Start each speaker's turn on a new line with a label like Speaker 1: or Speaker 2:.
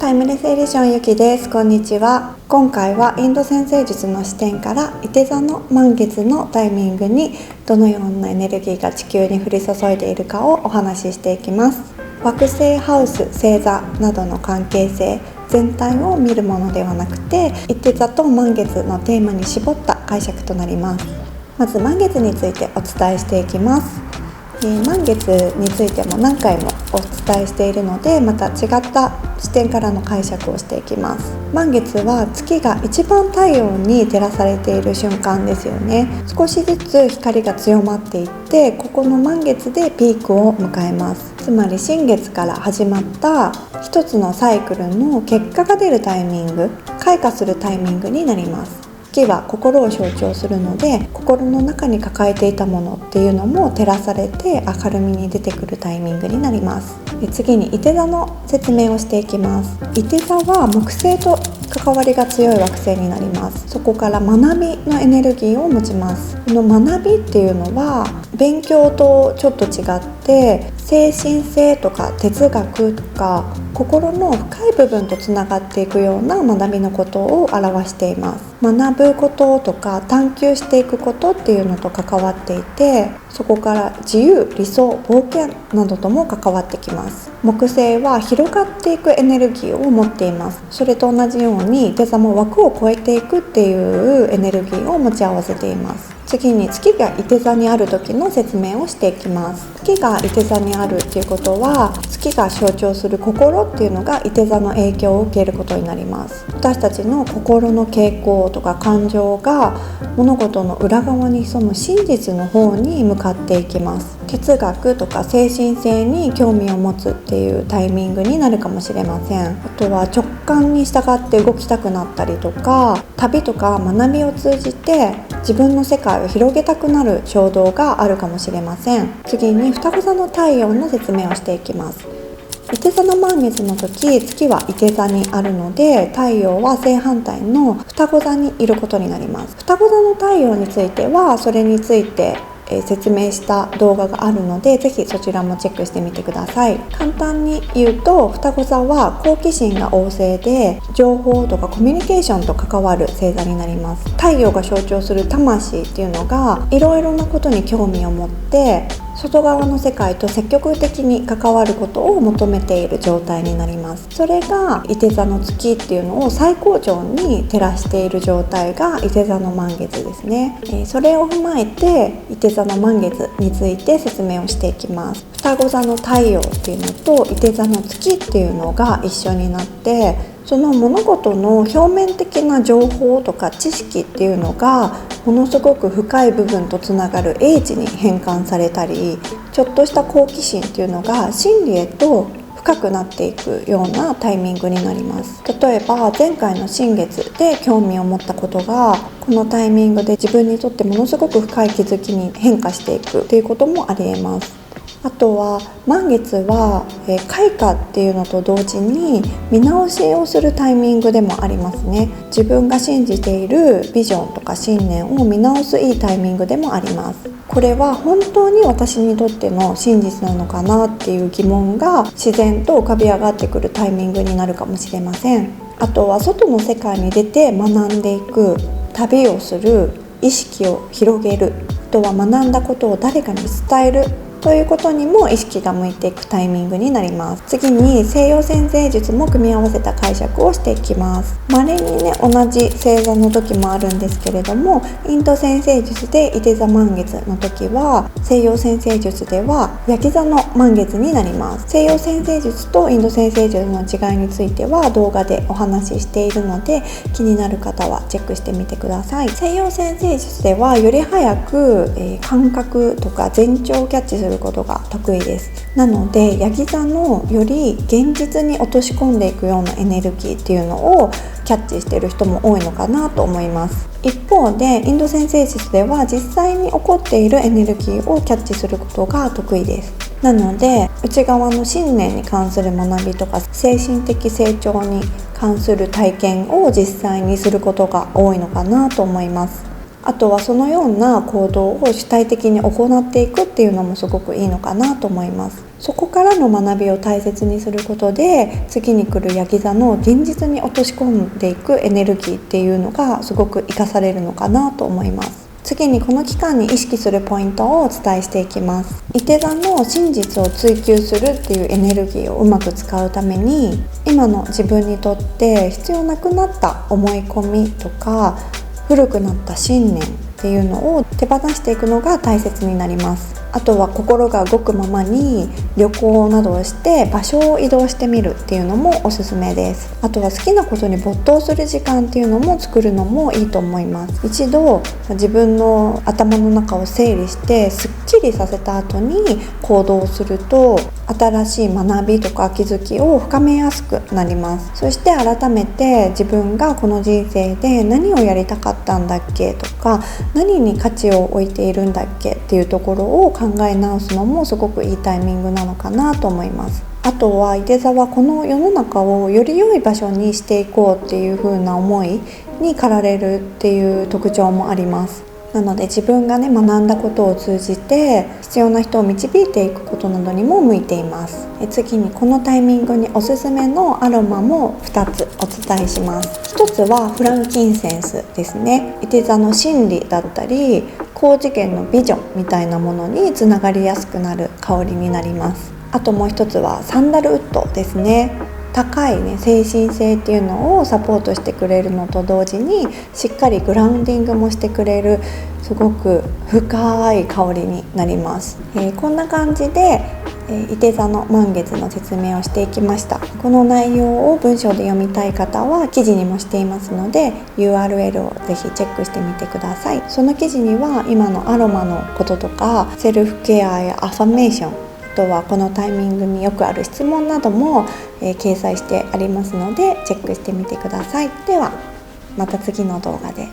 Speaker 1: タイムレスエディションゆきです。こんにちは。今回はインド占星術の視点から伊手座の満月のタイミングにどのようなエネルギーが地球に降り注いでいるかをお話ししていきます。惑星、ハウス、星座などの関係性全体を見るものではなくて、伊手座と満月のテーマに絞った解釈となります。まず満月についてお伝えしていきます。満月についても何回もお伝えしているので、また違った視点からの解釈をしていきます。満月は月が一番太陽に照らされている瞬間ですよね。少しずつ光が強まっていって、ここの満月でピークを迎えます。つまり新月から始まった一つのサイクルの結果が出るタイミング、開花するタイミングになります。月は心を象徴するので、心の中に抱えていたものっていうのも照らされて明るみに出てくるタイミングになります。次に伊手座の説明をしていきます。伊手座は木星と関わりが強い惑星になります。そこから学びのエネルギーを持ちます。この学びっていうのは勉強とちょっと違って精神性とか哲学とか心の深い部分とつながっていくような学びのことを表しています。学ぶこととか探求していくことっていうのと関わっていて、そこから自由、理想、冒険などとも関わってきます。木星は広がっていくエネルギーを持っています。それと同じように伊手座も枠を超えていくっていうエネルギーを持ち合わせています。次に月が伊手座にある時の説明をしていきます。月が伊手座にあるっていうことは、月が象徴する心っていうのが伊手座の影響を受けることになります。私たちの心の傾向とか感情が物事の裏側に潜む真実の方に向かっていきます。哲学とか精神性に興味を持つっていうタイミングになるかもしれません。あとは直感に従って動きたくなったりとか、旅とか学びを通じて自分の世界を広げたくなる衝動があるかもしれません。次に双子座の太陽の説明をしていきます。伊手座の満月の時、月は伊手座にあるので、太陽は正反対の双子座にいることになります。双子座の太陽についてはそれについて説明した動画があるので、ぜひそちらもチェックしてみてください。簡単に言うと、双子座は好奇心が旺盛で情報とかコミュニケーションと関わる星座になります。太陽が象徴する魂っていうのがいろいろなことに興味を持って外側の世界と積極的に関わることを求めている状態になります。それが伊手座の月っていうのを最高潮に照らしている状態が伊手座の満月ですね。それを踏まえて伊手座の満月について説明をしていきます。双子座の太陽っていうのと伊手座の月っていうのが一緒になって、その物事の表面的な情報とか知識っていうのがものすごく深い部分とつながる英知に変換されたり、ちょっとした好奇心っていうのが真理へと深くなっていくようなタイミングになります。例えば前回の新月で興味を持ったことがこのタイミングで自分にとってものすごく深い気づきに変化していくっていうこともありえます。あとは満月は開花っていうのと同時に見直しをするタイミングでもありますね。自分が信じているビジョンとか信念を見直すいいタイミングでもあります。これは本当に私にとっての真実なのかなっていう疑問が自然と浮かび上がってくるタイミングになるかもしれません。あとは外の世界に出て学んでいく、旅をする、意識を広げる、あとは学んだことを誰かに伝えるということにも意識が向いていくタイミングになります。次に西洋占星術も組み合わせた解釈をしていきます。稀にね、同じ星座の時もあるんですけれども、インド占星術で伊手座満月の時は西洋占星術では焼き座の満月になります。西洋占星術とインド占星術の違いについては動画でお話ししているので、気になる方はチェックしてみてください。西洋占星術ではより早く、感覚とか前兆をキャッチすることが得意です。なのでヤギ座のより現実に落とし込んでいくようなエネルギーっていうのをキャッチしている人も多いのかなと思います。一方でインド占星術では実際に起こっているエネルギーをキャッチすることが得意です。なので内側の信念に関する学びとか精神的成長に関する体験を実際にすることが多いのかなと思います。あとはそのような行動を主体的に行っていくっていうのもすごくいいのかなと思います。そこからの学びを大切にすることで、次に来るヤギ座の現実に落とし込んでいくエネルギーっていうのがすごく活かされるのかなと思います。次にこの期間に意識するポイントをお伝えしていきます。いて座の真実を追求するっていうエネルギーをうまく使うために、今の自分にとって必要なくなった思い込みとか古くなった信念っていうのを手放していくのが大切になります。あとは心が動くままに旅行などをして場所を移動してみるっていうのもおすすめです。あとは好きなことに没頭する時間っていうのも作るのもいいと思います。一度自分の頭の中を整理してすっきりさせた後に行動すると、新しい学びとか気づきを深めやすくなります。そして改めて自分がこの人生で何をやりたかったんだっけとか、何に価値を置いているんだっけっていうところを考え直すのもすごくいいタイミングなのかなと思います。あとはいて座はこの世の中をより良い場所にしていこうっていう風な思いに駆られるっていう特徴もあります。なので自分がね、学んだことを通じて必要な人を導いていくことなどにも向いています。次にこのタイミングにおすすめのアロマも2つお伝えします。1つはフランキンセンスですね。いて座の心理だったり高次元のビジョンみたいなものにつながりやすくなる香りになります。あともう1つはサンダルウッドですね。高い精神性っていうのをサポートしてくれるのと同時にしっかりグラウンディングもしてくれる、すごく深い香りになります。こんな感じでいて座の満月の説明をしていきました。この内容を文章で読みたい方は記事にもしていますので URL をぜひチェックしてみてください。その記事には今のアロマのこととかセルフケアやアファメーション、あとはこのタイミングによくある質問なども、掲載してありますのでチェックしてみてください。ではまた次の動画で。